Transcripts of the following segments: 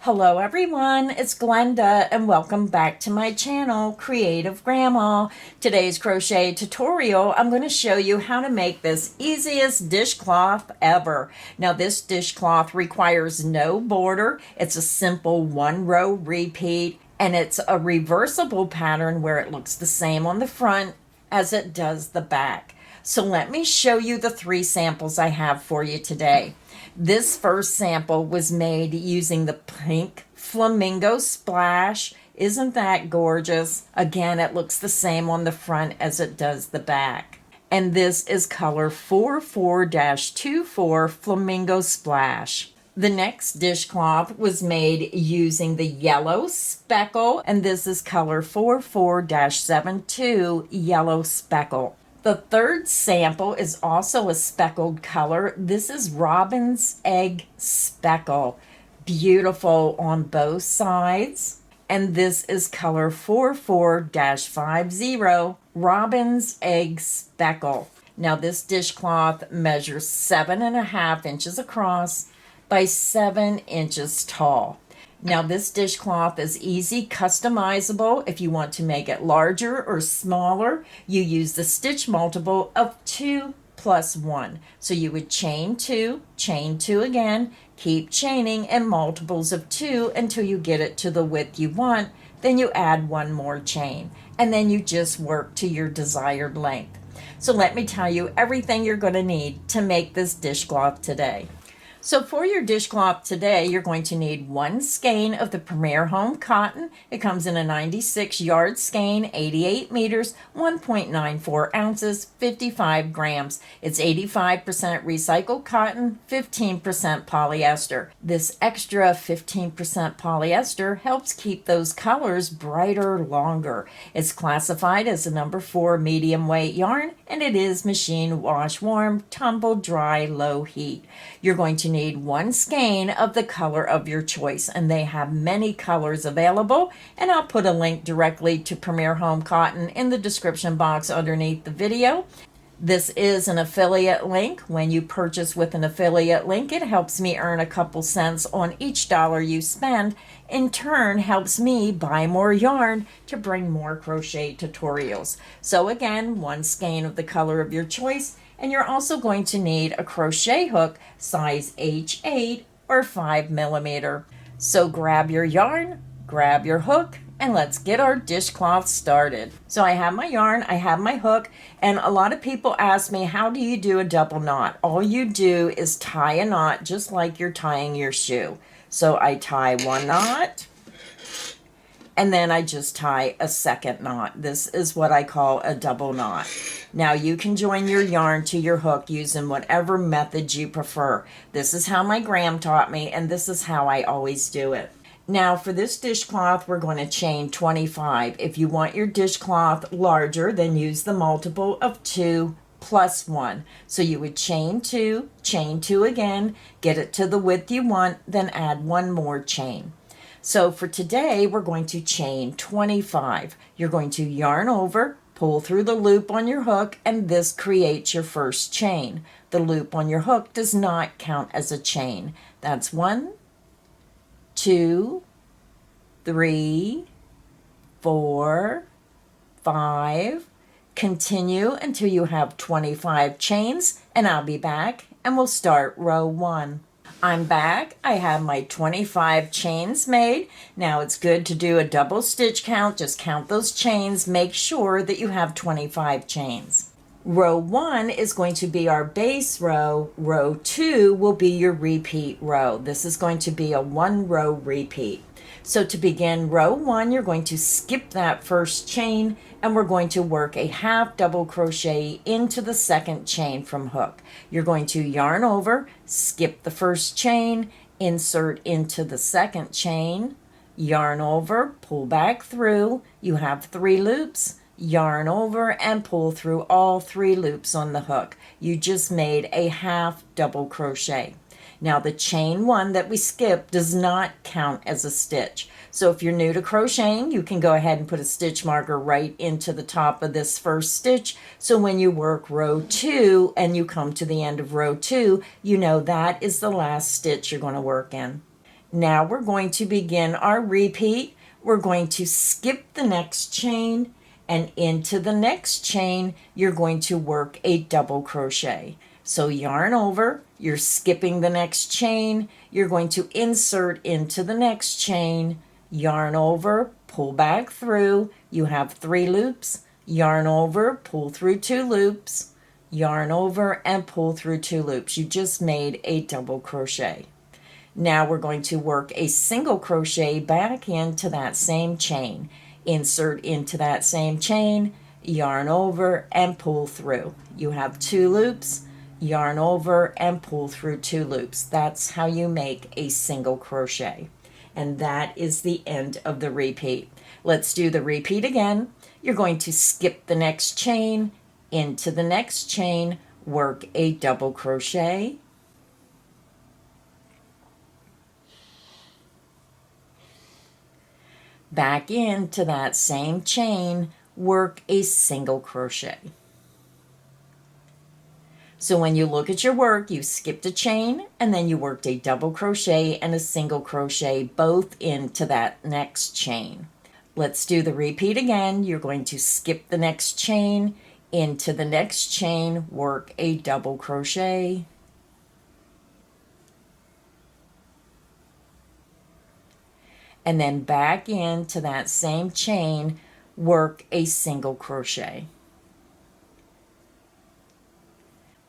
Hello everyone, it's Glenda and welcome back to my channel, Creative Grandma. Today's crochet tutorial, I'm going to show you how to make this easiest dishcloth ever. Now this dishcloth requires no border. It's a simple one row repeat and it's a reversible pattern where it looks the same on the front as it does the back. So let me show you the 3 samples I have for you today. This first sample was made using the pink flamingo splash. Isn't that gorgeous? Again, it looks the same on the front as it does the back. And this is color 44-24 flamingo splash. The next dishcloth was made using the yellow speckle, and this is color 44-72 yellow speckle. The third sample is also a speckled color. This is robin's egg speckle. Beautiful on both sides. And this is color 44-50 robin's egg speckle. Now this dishcloth measures 7.5 inches across by 7 inches tall. Now this dishcloth is easy customizable. If you want to make it larger or smaller, you use the stitch multiple of 2 plus 1. So you would chain 2 again, keep chaining in multiples of 2 until you get it to the width you want. Then you add 1 more chain and then you just work to your desired length. So let me tell you everything you're going to need to make this dishcloth today. So for your dishcloth today, you're going to need 1 skein of the Premier Home cotton. It comes in a 96 yard skein, 88 meters, 1.94 ounces, 55 grams. It's 85% recycled cotton, 15% polyester. This extra 15% polyester helps keep those colors brighter longer. It's classified as a number 4 medium weight yarn, and it is machine wash warm, tumble dry, low heat. You're going to need 1 skein of the color of your choice, and they have many colors available, and I'll put a link directly to Premier Home Cotton in the description box underneath the video. This is an affiliate link. When you purchase with an affiliate link, it helps me earn a couple cents on each dollar you spend. In turn, helps me buy more yarn to bring more crochet tutorials. So again, 1 skein of the color of your choice. And you're also going to need a crochet hook size H8 or 5 millimeter. So grab your yarn, grab your hook, and let's get our dishcloth started. So I have my yarn, I have my hook, and a lot of people ask me, how do you do a double knot? All you do is tie a knot just like you're tying your shoe. So I tie 1 knot, and then I just tie a second knot. This is what I call a double knot. Now you can join your yarn to your hook using whatever method you prefer. This is how my gram taught me, and this is how I always do it. Now for this dishcloth, we're going to chain 25. If you want your dishcloth larger, then use the multiple of 2 plus 1. So you would chain 2 again, get it to the width you want, then add 1 more chain. So for today, we're going to chain 25. You're going to yarn over, pull through the loop on your hook, and this creates your first chain. The loop on your hook does not count as a chain. That's 1, 2, 3, 4, 5. Continue until you have 25 chains, and I'll be back, and we'll start row 1. I'm back. I have my 25 chains made. Now it's good to do a double stitch count. Just count those chains. Make sure that you have 25 chains. Row 1 is going to be our base row. Row 2 will be your repeat row. This is going to be a 1 row repeat. So to begin row 1, you're going to skip that first chain, and we're going to work a half double crochet into the second chain from hook. You're going to yarn over, skip the first chain, insert into the second chain, yarn over, pull back through. You have 3 loops, yarn over, and pull through all 3 loops on the hook. You just made a half double crochet. Now the chain 1 that we skipped does not count as a stitch. So if you're new to crocheting, you can go ahead and put a stitch marker right into the top of this first stitch. So when you work row 2 and you come to the end of row 2, you know that is the last stitch you're going to work in. Now we're going to begin our repeat. We're going to skip the next chain, and into the next chain you're going to work a double crochet. So yarn over, you're skipping the next chain, you're going to insert into the next chain, yarn over, pull back through, you have 3 loops, yarn over, pull through 2 loops, yarn over and pull through 2 loops. You just made a double crochet. Now we're going to work a single crochet back into that same chain. Insert into that same chain, yarn over and pull through. You have 2 loops, yarn over and pull through 2 loops. That's how you make a single crochet. And that is the end of the repeat. Let's do the repeat again. You're going to skip the next chain, into the next chain, work a double crochet, back into that same chain, work a single crochet. So when you look at your work, you skipped a chain and then you worked a double crochet and a single crochet both into that next chain. Let's do the repeat again. You're going to skip the next chain, into the next chain, work a double crochet, and then back into that same chain, work a single crochet.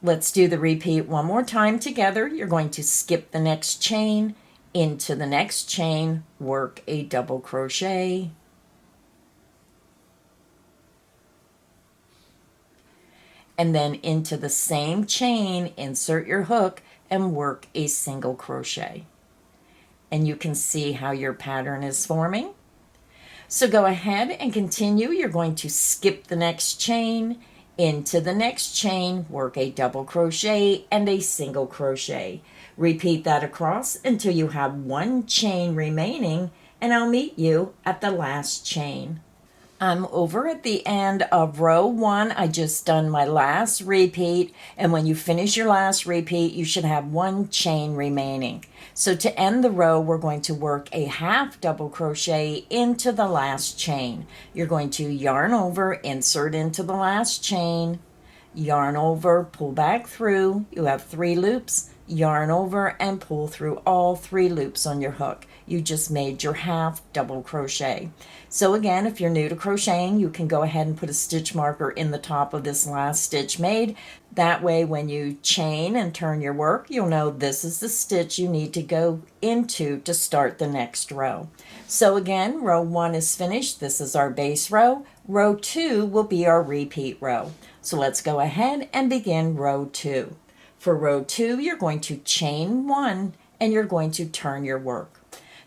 Let's do the repeat one more time together. You're going to skip the next chain, into the next chain, work a double crochet, and then into the same chain, insert your hook and work a single crochet. And you can see how your pattern is forming. So go ahead and continue. You're going to skip the next chain, into the next chain, work a double crochet and a single crochet. Repeat that across until you have 1 chain remaining, and I'll meet you at the last chain. I'm over at the end of row 1. I just done my last repeat, and when you finish your last repeat, you should have 1 chain remaining. So to end the row, we're going to work a half double crochet into the last chain. You're going to yarn over, insert into the last chain, yarn over, pull back through. You have 3 loops, yarn over and pull through all 3 loops on your hook. You just made your half double crochet. So again, if you're new to crocheting, you can go ahead and put a stitch marker in the top of this last stitch made. That way when you chain and turn your work, you'll know this is the stitch you need to go into to start the next row. So again, row 1 is finished. This is our base row. Row 2 will be our repeat row. So let's go ahead and begin row 2. For row 2, you're going to chain 1 and you're going to turn your work.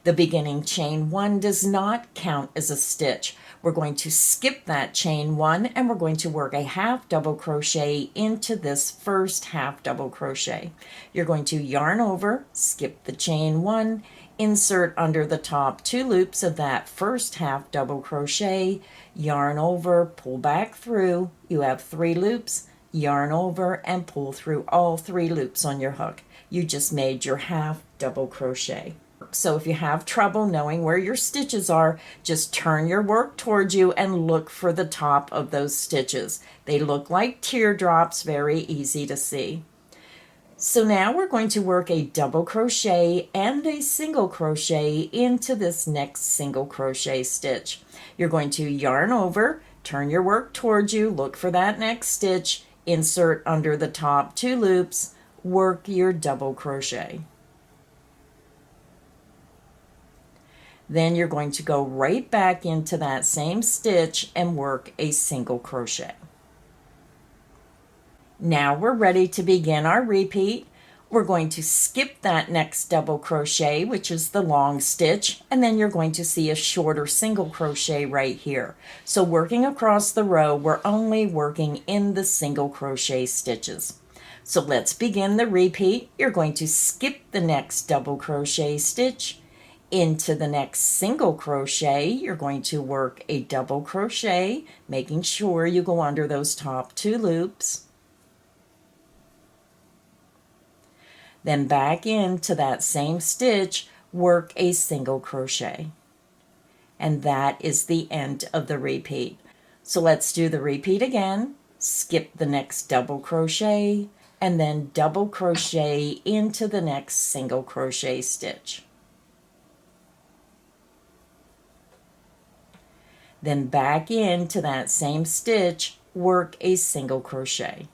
The beginning chain 1 does not count as a stitch. We're going to skip that chain 1 and we're going to work a half double crochet into this first half double crochet. You're going to yarn over, skip the chain 1, insert under the top 2 loops of that first half double crochet, yarn over, pull back through. You have 3 loops, yarn over and pull through all 3 loops on your hook. You just made your half double crochet. So if you have trouble knowing where your stitches are, just turn your work towards you and look for the top of those stitches. They look like teardrops, very easy to see. So now we're going to work a double crochet and a single crochet into this next single crochet stitch. You're going to yarn over, turn your work towards you, look for that next stitch, insert under the top 2 loops, work your double crochet. Then you're going to go right back into that same stitch and work a single crochet. Now we're ready to begin our repeat. We're going to skip that next double crochet, which is the long stitch, and then you're going to see a shorter single crochet right here. So working across the row, we're only working in the single crochet stitches. So let's begin the repeat. You're going to skip the next double crochet stitch, into the next single crochet. You're going to work a double crochet, making sure you go under those top 2 loops. Then back into that same stitch, work a single crochet. And that is the end of the repeat. So let's do the repeat again. Skip the next double crochet and then double crochet into the next single crochet stitch. Then back into that same stitch, work a single crochet.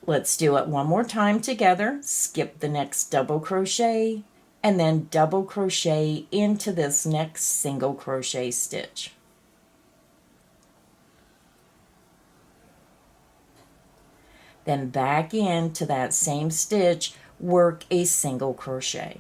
Let's do it one more time together. Skip the next double crochet and then double crochet into this next single crochet stitch. Then back into that same stitch, work a single crochet.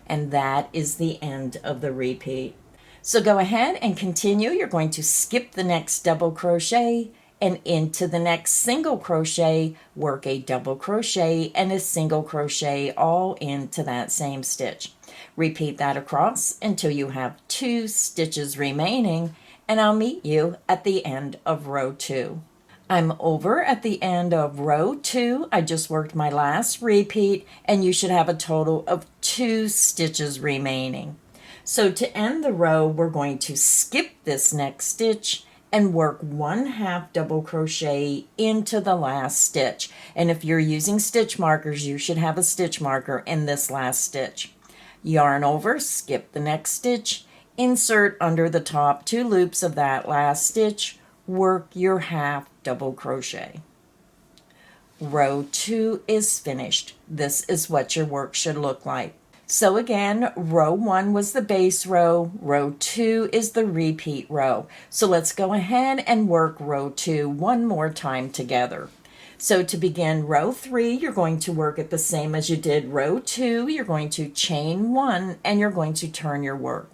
And that is the end of the repeat. So go ahead and continue. You're going to skip the next double crochet and into the next single crochet, work a double crochet and a single crochet all into that same stitch. Repeat that across until you have 2 stitches remaining, and I'll meet you at the end of row 2. I'm over at the end of row 2. I just worked my last repeat, and you should have a total of 2 stitches remaining. So to end the row, we're going to skip this next stitch and work 1/2 double crochet into the last stitch. And if you're using stitch markers, you should have a stitch marker in this last stitch. Yarn over, skip the next stitch, insert under the top 2 loops of that last stitch, work your 1/2 double crochet. Row 2 is finished. This is what your work should look like. So again, row 1 was the base row, row 2 is the repeat row. So let's go ahead and work row 2 one more time together. So to begin row 3, you're going to work it the same as you did row 2. You're going to chain 1 and you're going to turn your work.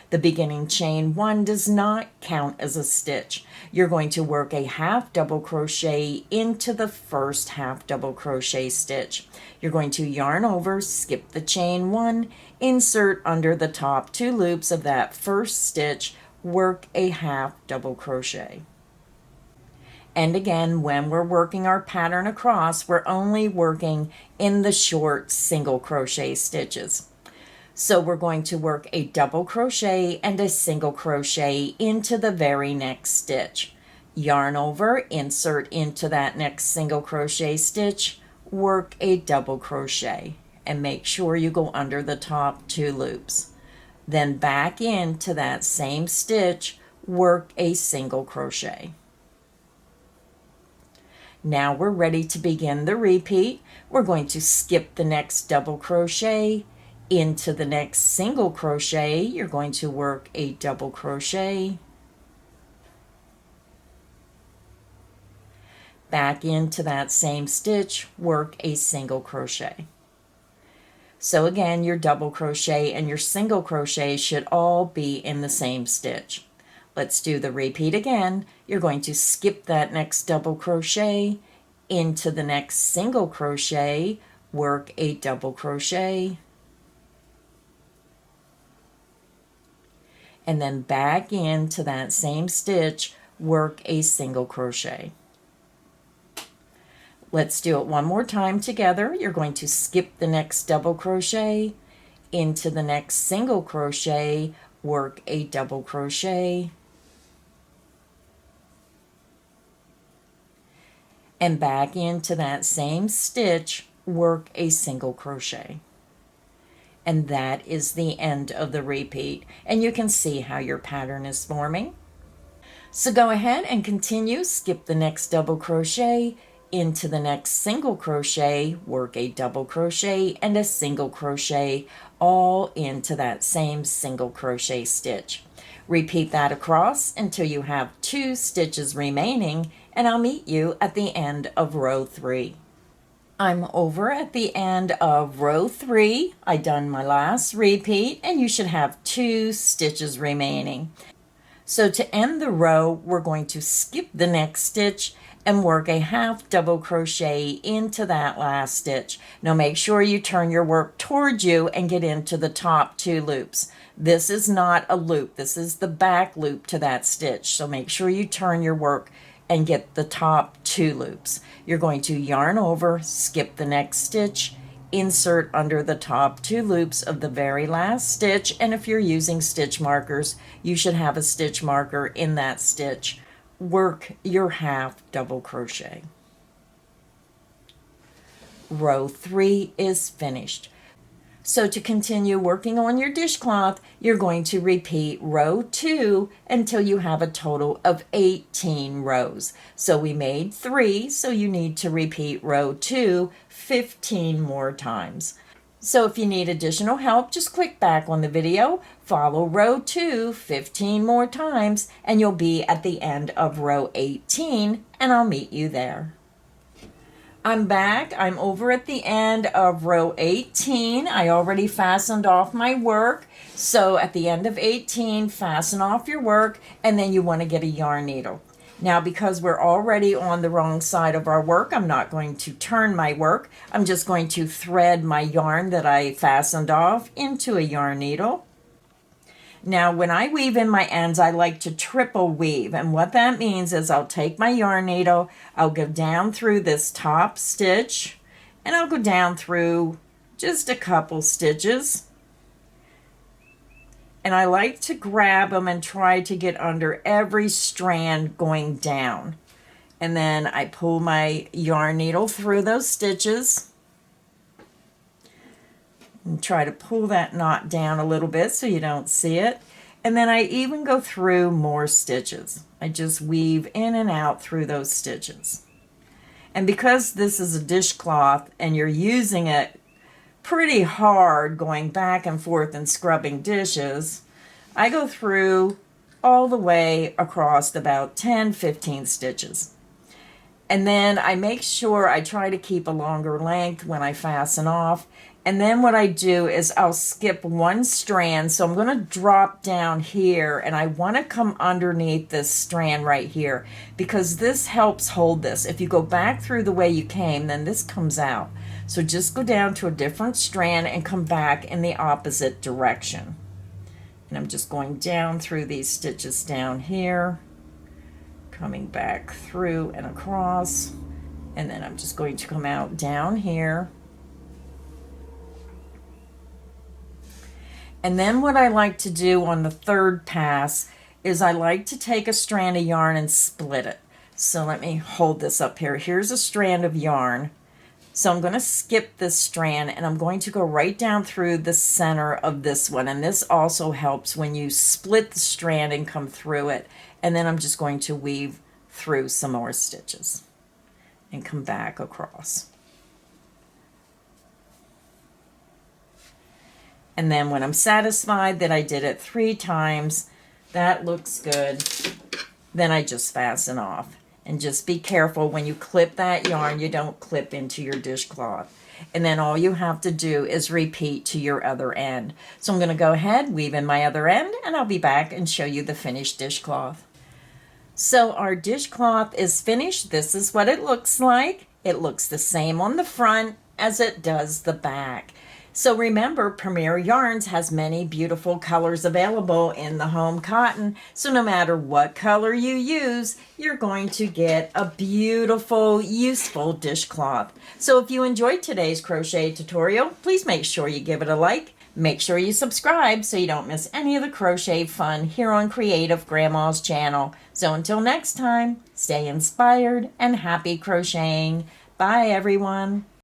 The beginning chain 1 does not count as a stitch. You're going to work a 1/2 double crochet into the first 1/2 double crochet stitch. You're going to yarn over, skip the chain 1, insert under the top 2 loops of that first stitch, work a 1/2 double crochet. And again, when we're working our pattern across, we're only working in the short single crochet stitches. So we're going to work a double crochet and a single crochet into the very next stitch. Yarn over, insert into that next single crochet stitch, work a double crochet, and make sure you go under the top 2 loops. Then back into that same stitch, work a single crochet. Now we're ready to begin the repeat. We're going to skip the next double crochet, into the next single crochet, you're going to work a double crochet, back into that same stitch, work a single crochet. So again, your double crochet and your single crochet should all be in the same stitch. Let's do the repeat again. You're going to skip that next double crochet, into the next single crochet, work a double crochet, and then back into that same stitch, work a single crochet. Let's do it one more time together. You're going to skip the next double crochet, into the next single crochet, work a double crochet, and back into that same stitch, work a single crochet. And that is the end of the repeat, and you can see how your pattern is forming. So go ahead and continue, skip the next double crochet, into the next single crochet, work a double crochet and a single crochet all into that same single crochet stitch. Repeat that across until you have 2 stitches remaining, and I'll meet you at the end of row 3. I'm over at the end of row 3. I done my last repeat, and you should have 2 stitches remaining. So to end the row, we're going to skip the next stitch and work a 1/2 double crochet into that last stitch. Now make sure you turn your work towards you and get into the top 2 loops. This is not a loop. This is the back loop to that stitch. So make sure you turn your work and get the top 2 loops. You're going to yarn over, skip the next stitch, insert under the top 2 loops of the very last stitch, and if you're using stitch markers, you should have a stitch marker in that stitch. Work your half double crochet. Row 3 is finished. So to continue working on your dishcloth, you're going to repeat row 2 until you have a total of 18 rows. So we made 3, so you need to repeat row 2 15 more times. So if you need additional help, just click back on the video, follow row 2 15 more times, and you'll be at the end of row 18, and I'll meet you there. I'm back. I'm over at the end of row 18. I already fastened off my work. So at the end of 18, fasten off your work, and then you want to get a yarn needle. Now, because we're already on the wrong side of our work, I'm not going to turn my work. I'm just going to thread my yarn that I fastened off into a yarn needle. Now, when I weave in my ends, I like to triple weave, and what that means is I'll take my yarn needle, I'll go down through this top stitch, and I'll go down through just a couple stitches. And I like to grab them and try to get under every strand going down. And then I pull my yarn needle through those stitches. And try to pull that knot down a little bit so you don't see it. And then I even go through more stitches. I just weave in and out through those stitches. And because this is a dishcloth and you're using it pretty hard going back and forth and scrubbing dishes, I go through all the way across about 10-15 stitches. And then I make sure I try to keep a longer length when I fasten off. And then what I do is I'll skip one strand. So I'm going to drop down here, and I want to come underneath this strand right here because this helps hold this. If you go back through the way you came, then this comes out. So just go down to a different strand and come back in the opposite direction. And I'm just going down through these stitches down here, coming back through and across, and then I'm just going to come out down here. And then what I like to do on the third pass is I like to take a strand of yarn and split it. So let me hold this up here. Here's a strand of yarn. So I'm going to skip this strand, and I'm going to go right down through the center of this one. And this also helps when you split the strand and come through it. And then I'm just going to weave through some more stitches and come back across. And then when I'm satisfied that I did it 3 times, that looks good, then I just fasten off. And just be careful when you clip that yarn, you don't clip into your dishcloth. And then all you have to do is repeat to your other end. So I'm going to go ahead, weave in my other end, and I'll be back and show you the finished dishcloth. So our dishcloth is finished. This is what it looks like. It looks the same on the front as it does the back. So remember, Premier Yarns has many beautiful colors available in the home cotton. So no matter what color you use, you're going to get a beautiful, useful dishcloth. So if you enjoyed today's crochet tutorial, please make sure you give it a like. Make sure you subscribe so you don't miss any of the crochet fun here on Creative Grandma's channel. So until next time, stay inspired and happy crocheting. Bye, everyone.